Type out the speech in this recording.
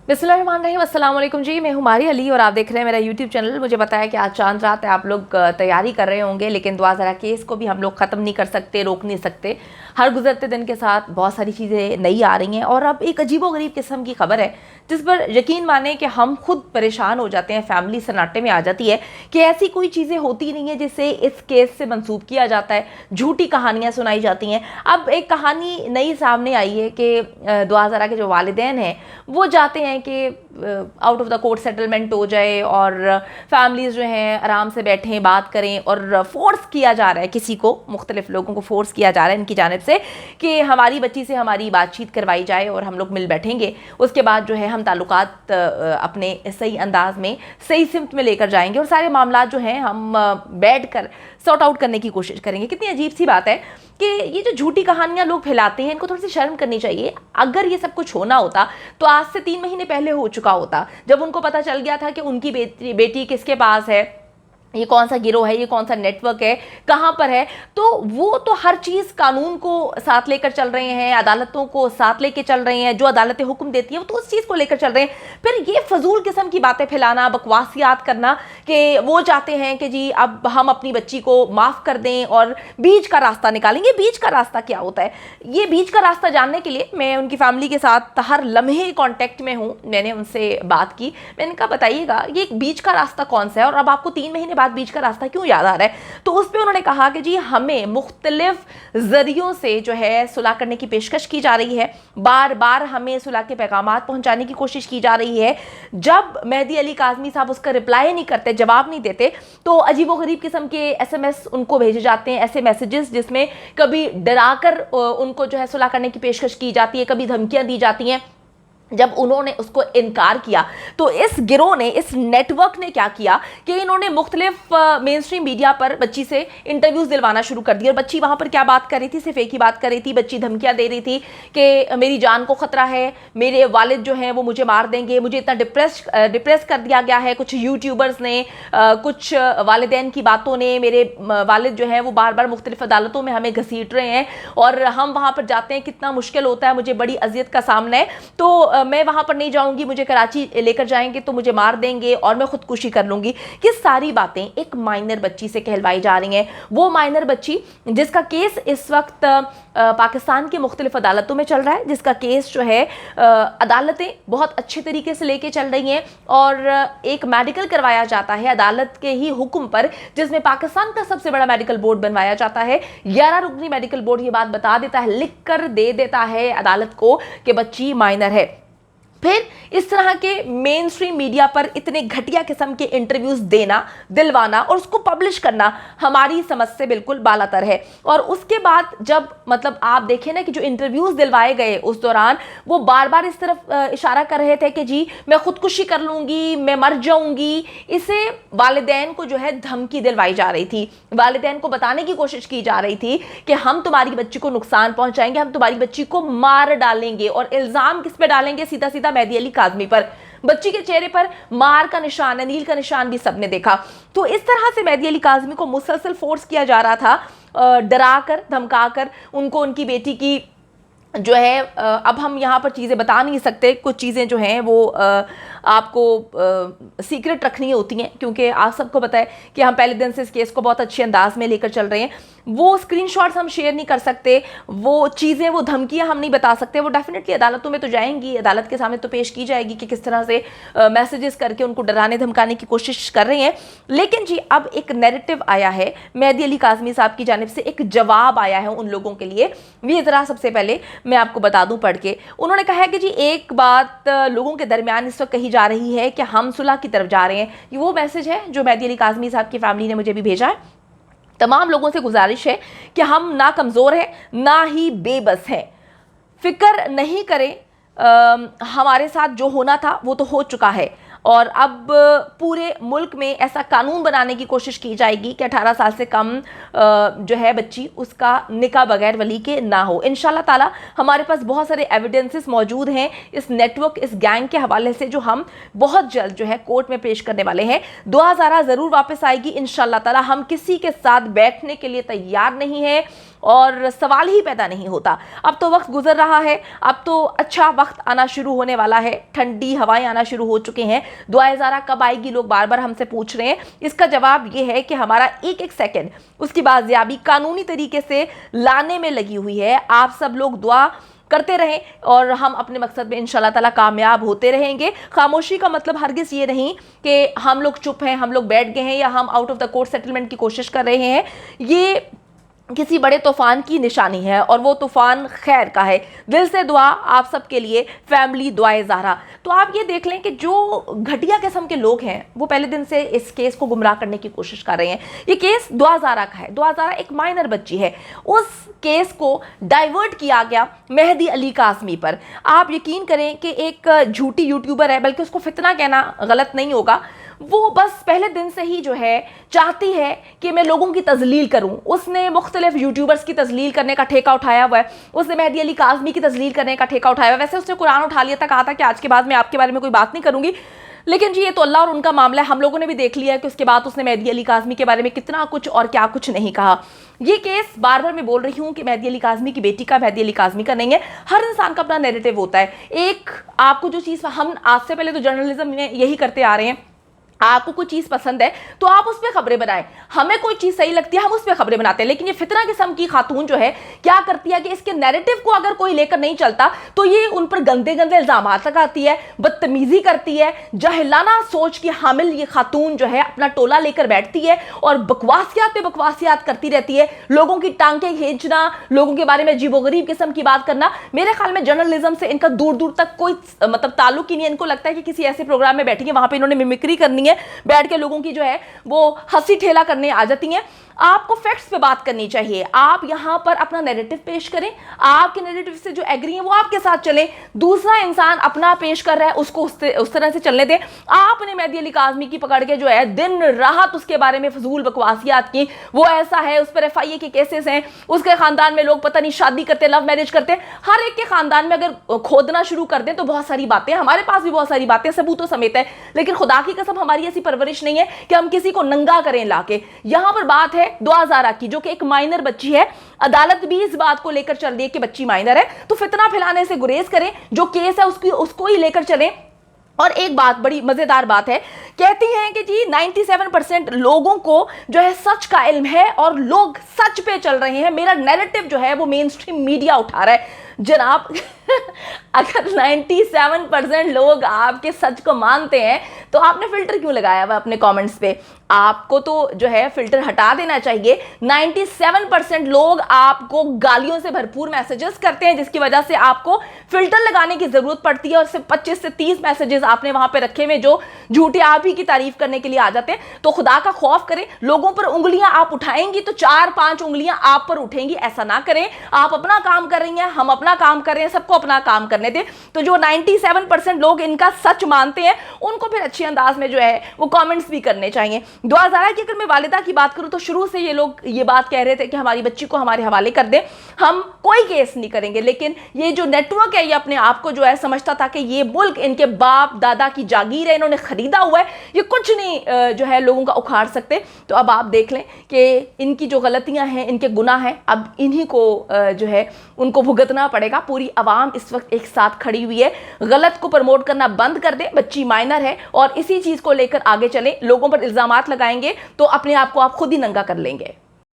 बिस्मिल्लाहिर्रहमानिर्रहीम, अस्सलाम वालेकुम जी। मैं हूँ मारी अली और आप देख रहे हैं मेरा यूट्यूब चैनल। मुझे पता है कि आज चांद रात है, आप लोग तैयारी कर रहे होंगे, लेकिन दुआ ज़रा केस को भी हम लोग ख़त्म नहीं कर सकते, रोक नहीं सकते। हर गुजरते दिन के साथ बहुत सारी चीज़ें नई आ रही हैं और अब एक अजीबोगरीब किस्म की खबर है जिस पर यकीन माने कि हम खुद परेशान हो जाते हैं, फैमिली सन्नाटे में आ जाती है कि ऐसी कोई चीज़ें होती नहीं है जिसे इस केस से मंसूब किया जाता है, झूठी कहानियाँ सुनाई जाती हैं। अब एक कहानी नई सामने आई है कि दुआ ज़रा के जो वालिदैन हैं वो चाहते हैं कि out of the court settlement हो जाए और फैमिलीज़ जो हैं आराम से बैठें, बात करें, और फोर्स किया जा रहा है किसी को, मुख्तलिफ लोगों को फोर्स किया जा रहा है इनकी जानिब से कि हमारी बच्ची से हमारी बातचीत करवाई जाए और हम लोग मिल बैठेंगे, उसके बाद जो है हम ताल्लुकात अपने सही अंदाज में, सही सिमत में लेकर जाएंगे और सारे मामला जो हैं हम बैठ कर सॉर्ट आउट करने की कोशिश करेंगे। कितनी अजीब सी बात है कि ये जो झूठी कहानियां लोग फैलाते हैं, इनको थोड़ी सी शर्म करनी चाहिए। अगर ये सब कुछ होना होता तो आज से 3 महीने पहले हो चुका होता, जब उनको पता चल गया था कि उनकी बेटी किसके पास है, ये कौन सा गिरोह है, ये कौन सा नेटवर्क है, कहाँ पर है। तो वो तो हर चीज़ कानून को साथ लेकर चल रहे हैं, अदालतों को साथ लेकर चल रहे हैं, जो अदालतें हुक्म देती हैं वो तो उस चीज़ को लेकर चल रहे हैं। फिर ये फजूल किस्म की बातें फैलाना, बकवासियात करना कि वो चाहते हैं कि जी अब हम अपनी बच्ची को माफ़ कर दें और बीच का रास्ता निकालेंगे। बीच का रास्ता क्या होता है? ये बीच का रास्ता जानने के लिए मैं उनकी फैमिली के साथ हर लम्हे कॉन्टेक्ट में हूँ। मैंने उनसे बात की, मैंने कहा बताइएगा ये बीच का रास्ता कौन सा है और अब आपको 3 महीने बीच का रास्ता क्यों याद आ रहा है? तो उस पे उन्होंने कहा कि जी हमें मुख्तलिफ जरियों से जो है सुलह करने की पेशकश की जा रही है, बार बार हमें सुलह के पैगामात पहुंचाने की कोशिश की जा रही है। जब मेहदी अली काज़मी साहब उसका रिप्लाई नहीं करते, जवाब नहीं देते, तो अजीबोगरीब किस्म के SMS उनको भेजे जाते हैं, ऐसे मैसेजेस जिसमें कभी डराकर उनको जो है सुलह करने की पेशकश की जाती है, कभी धमकियां दी जाती हैं। जब उन्होंने उसको इनकार किया तो इस गिरोह ने, इस नेटवर्क ने क्या किया कि इन्होंने मुख्तलिफ मेन स्ट्रीम मीडिया पर बच्ची से इंटरव्यूज़ दिलवाना शुरू कर दिया। और बच्ची वहाँ पर क्या बात कर रही थी? सिर्फ एक ही बात कर रही थी। बच्ची धमकियाँ दे रही थी कि मेरी जान को ख़तरा है, मेरे वालिद जो हैं वो मुझे मार देंगे, मुझे इतना डिप्रेस कर दिया गया है। कुछ यूट्यूबर्स ने, कुछ वालिदैन की बातों ने, मेरे वालिद जो हैं वो बार बार मुख्तलिफ अदालतों में हमें घसीट रहे हैं और हम वहाँ पर जाते हैं, कितना मुश्किल होता है, मुझे बड़ी अजियत का सामना है, तो मैं वहां पर नहीं जाऊंगी, मुझे कराची लेकर जाएंगे तो मुझे मार देंगे और मैं खुदकुशी कर लूंगी। ये सारी बातें एक माइनर बच्ची से कहलवाई जा रही हैं। वो माइनर बच्ची जिसका केस इस वक्त पाकिस्तान की मुख्तलिफ अदालतों में चल रहा है, जिसका केस जो है अदालतें बहुत अच्छे तरीके से लेके चल रही हैं और एक मेडिकल करवाया जाता है अदालत के ही हुक्म पर, जिसमें पाकिस्तान का सबसे बड़ा मेडिकल बोर्ड बनवाया जाता है। 11 रुकनी मेडिकल बोर्ड ये बात बता देता है, लिख कर दे देता है अदालत को कि बच्ची माइनर है। फिर इस तरह के मेन स्ट्रीम मीडिया पर इतने घटिया किस्म के इंटरव्यूज देना, दिलवाना और उसको पब्लिश करना हमारी समझ से बिल्कुल बालातर है। और उसके बाद जब मतलब आप देखें ना कि जो इंटरव्यूज दिलवाए गए उस दौरान वो बार बार इस तरफ इशारा कर रहे थे कि जी मैं खुदकुशी कर लूंगी, मैं मर जाऊंगी। इसे वालिदैन को जो है धमकी दिलवाई जा रही थी, वालिदैन को बताने की कोशिश की जा रही थी कि हम तुम्हारी बच्ची को नुकसान पहुंचाएंगे, हम तुम्हारी बच्ची को मार डालेंगे। और इल्जाम किस पे डालेंगे? सीधा सीधा मेहदी अली काज़मी पर। बच्ची के चेहरे पर मार का निशान है, नील का निशान भी सबने देखा। तो इस तरह से मेहदी अली काज़मी को मुसलसल फोर्स किया जा रहा था, डरा कर, धमका कर उनको, उनकी बेटी की जो है अब हम यहाँ पर चीज़ें बता नहीं सकते, कुछ चीज़ें जो हैं वो आपको सीक्रेट रखनी होती हैं, क्योंकि आप सबको पता है कि हम पहले दिन से इस केस को बहुत अच्छे अंदाज में लेकर चल रहे हैं। वो स्क्रीनशॉट्स हम शेयर नहीं कर सकते, वो चीज़ें, वो धमकियां हम नहीं बता सकते। वो डेफिनेटली अदालतों में तो जाएंगी, अदालत के सामने तो पेश की जाएगी कि किस तरह से मैसेजेस करके उनको डराने धमकाने की कोशिश कर रहे हैं। लेकिन जी अब एक नैरेटिव आया है, मेहदी अली काज़मी साहब की जानिब से एक जवाब आया है उन लोगों के लिए। ये ज़रा सबसे पहले मैं आपको बता दूं पढ़ के। उन्होंने कहा है कि जी एक बात लोगों के दरमियान इस वक्त कही जा रही है कि हम सुलह की तरफ जा रहे हैं। ये वो मैसेज है जो मेहदी अली काज़मी साहब की फैमिली ने मुझे भी भेजा है। तमाम लोगों से गुजारिश है कि हम ना कमज़ोर हैं ना ही बेबस हैं, फिक्र नहीं करें, हमारे साथ जो होना था वो तो हो चुका है और अब पूरे मुल्क में ऐसा कानून बनाने की कोशिश की जाएगी कि 18 साल से कम जो है बच्ची, उसका निकाह बगैर वली के ना हो। इंशाल्लाह ताला हमारे पास बहुत सारे एविडेंसेस मौजूद हैं इस नेटवर्क, इस गैंग के हवाले से, जो हम बहुत जल्द जो है कोर्ट में पेश करने वाले हैं। दुआ ज़रा ज़रूर वापस आएगी इंशाल्लाह ताला। हम किसी के साथ बैठने के लिए तैयार नहीं हैं, اور سوال ہی پیدا نہیں ہوتا. اب تو وقت گزر رہا ہے, اب تو اچھا وقت آنا شروع ہونے والا ہے, ٹھنڈی ہوائیں آنا شروع ہو چکے ہیں. دعائے زارہ کب آئے گی لوگ بار بار ہم سے پوچھ رہے ہیں. اس کا جواب یہ ہے کہ ہمارا ایک ایک سیکنڈ اس کی بازیابی قانونی طریقے سے لانے میں لگی ہوئی ہے. آپ سب لوگ دعا کرتے رہیں اور ہم اپنے مقصد میں انشاءاللہ تعالیٰ کامیاب ہوتے رہیں گے. خاموشی کا مطلب ہرگز یہ نہیں کہ ہم لوگ چپ ہیں, ہم لوگ بیٹھ گئے ہیں یا ہم out of the court settlement کی کوشش کر رہے ہیں. یہ کسی بڑے طوفان کی نشانی ہے اور وہ طوفان خیر کا ہے. دل سے دعا آپ سب کے لیے, فیملی دعائے زہرا. تو آپ یہ دیکھ لیں کہ جو گھٹیا قسم کے لوگ ہیں وہ پہلے دن سے اس کیس کو گمراہ کرنے کی کوشش کر رہے ہیں. یہ کیس دعا زارہ کا ہے. دعا زارہ ایک مائنر بچی ہے. اس کیس کو ڈائیورٹ کیا گیا مہدی علی کاظمی پر. آپ یقین کریں کہ ایک جھوٹی یوٹیوبر ہے, بلکہ اس کو فتنہ کہنا غلط نہیں ہوگا, وہ بس پہلے دن سے ہی جو ہے چاہتی ہے کہ میں لوگوں کی تذلیل کروں. اس نے مختلف یوٹیوبرز کی تذلیل کرنے کا ٹھیکہ اٹھایا ہوا ہے. اس نے مہدی علی کاظمی کی تذلیل کرنے کا ٹھیکہ اٹھایا ہوا ہے. ویسے اس نے قرآن اٹھا لیا تھا, کہا تھا کہ آج کے بعد میں آپ کے بارے میں کوئی بات نہیں کروں گی, لیکن جی یہ تو اللہ اور ان کا معاملہ ہے. ہم لوگوں نے بھی دیکھ لیا ہے کہ اس کے بعد اس نے مہدی علی کاظمی کے بارے میں کتنا کچھ اور کیا کچھ نہیں کہا. یہ کیس بار بار میں بول رہی ہوں کہ مہدی علی کاظمی کی بیٹی کا, مہدی علی کاظمی کا نہیں ہے. ہر انسان کا اپنا نیریٹو ہوتا ہے. ایک آپ کو جو چیز, ہم آج سے پہلے تو جرنلزم میں یہی کرتے آ رہے ہیں, آپ کو کوئی چیز پسند ہے تو آپ اس پہ خبریں بنائیں. ہمیں کوئی چیز صحیح لگتی ہے ہم اس پہ خبریں بناتے ہیں. لیکن یہ فتنہ قسم کی خاتون جو ہے کیا کرتی ہے کہ اس کے نیریٹو کو اگر کوئی لے کر نہیں چلتا تو یہ ان پر گندے گندے الزامات لگاتی ہے, بدتمیزی کرتی ہے. جاہلانہ سوچ کی حامل یہ خاتون جو ہے اپنا ٹولہ لے کر بیٹھتی ہے اور بکواسیات پہ بکواسیات کرتی رہتی ہے. لوگوں کی ٹانکیں کھینچنا, لوگوں کے بارے میں عجیب و غریب قسم کی بات کرنا. میرے خیال میں جرنلزم سے ان کا دور دور تک کوئی مطلب تعلق ہی نہیں ہے. ان کو لگتا ہے کہ کسی ایسے پروگرام میں بیٹھی ہیں, وہاں پہ انہوں نے میمکری کرنی ہے, بیٹھ کے لوگوں کی جو ہے وہ ہنسی ٹھیلا کرنے آ جاتی ہیں. آپ کو فیکٹس پہ بات کرنی چاہیے. آپ یہاں پر اپنا نیریٹو پیش کریں, آپ کے نیریٹو سے جو ایگری ہیں وہ آپ کے ساتھ چلیں. دوسرا انسان اپنا پیش کر رہا ہے اس کو اس طرح سے چلنے دیں. آپ نے مہدی علی کاظمی کی پکڑ کے جو ہے دن رات اس کے بارے میں فضول بکواسیات کی. وہ ایسا ہے, اس پر ایف آئی اے کے کیسز ہیں, اس کے خاندان میں لوگ پتہ نہیں شادی کرتے, لو میرج کرتے. ہر ایک کے خاندان میں اگر کھودنا شروع کر دیں تو بہت ساری باتیں, ہمارے پاس بھی بہت ساری باتیں ثبوتوں سمیت ہے. لیکن خدا کی قسم ہماری ایسی پرورش نہیں ہے کہ ہم کسی کو ننگا کریں لا کے. یہاں پر بات ہے دعا زارہ کی جو کہ ایک مائنر بچی ہے. عدالت بھی اس بات کو لے کر چل رہی ہے کہ بچی مائنر ہے, تو فتنہ پھیلانے سے گریز کریں. جو کیس ہے اس کو ہی لے کر چلیں. اور ایک بات بڑی مزیدار بات ہے, کہتی ہیں کہ جی 97% لوگوں کو جو ہے سچ کا علم ہے اور لوگ سچ پہ چل رہے ہیں. میرا نیریٹو جو ہے وہ مین سٹریم میڈیا اٹھا رہا ہے. جناب اگر 97% لوگ آپ کے سچ کو مانتے ہیں تو آپ نے فلٹر کیوں لگایا ہوا اپنے کامنٹس پہ؟ آپ کو تو جو ہے فلٹر ہٹا دینا چاہیے. 97% لوگ آپ کو گالیوں سے بھرپور میسیجز کرتے ہیں, جس کی وجہ سے آپ کو فلٹر لگانے کی ضرورت پڑتی ہے, اور صرف 25 سے 30 میسیجز آپ نے وہاں پہ رکھے ہوئے جو جھوٹے آپ ہی کی تعریف کرنے کے لیے آ جاتے ہیں. تو خدا کا خوف کریں. لوگوں پر انگلیاں آپ اٹھائیں گی تو 4-5 انگلیاں آپ پر اٹھیں گی. ایسا نہ کریں. آپ اپنا کام کر رہی ہیں, ہم اپنا کام کر رہے ہیں, سب کو اپنا کام کرنے دیں. تو جو 97% لوگ ان کا سچ مانتے ہیں ان کو پھر اچھے انداز میں جو ہے وہ کامنٹس بھی کرنے چاہیے. دعا زارہ کی اگر میں والدہ کی بات کروں تو شروع سے یہ لوگ یہ بات کہہ رہے تھے کہ ہماری بچی کو ہمارے حوالے کر دیں, ہم کوئی کیس نہیں کریں گے. لیکن یہ جو نیٹ ورک ہے یہ اپنے آپ کو جو ہے سمجھتا تھا کہ یہ ملک ان کے باپ دادا کی جاگیر ہے, انہوں نے خریدا ہوا ہے, یہ کچھ نہیں جو ہے لوگوں کا اکھاڑ سکتے. تو اب آپ دیکھ لیں کہ ان کی جو غلطیاں ہیں, ان کے گناہ ہیں, اب انہی کو جو ہے ان کو بھگتنا پڑے گا. پوری عوام اس وقت ایک ساتھ کھڑی ہوئی ہے. غلط کو پروموٹ کرنا بند کر دیں. بچی مائنر ہے اور اسی چیز کو لے کر آگے چلیں. لوگوں پر الزامات لگائیں گے تو اپنے آپ کو آپ خود ہی ننگا کر لیں گے.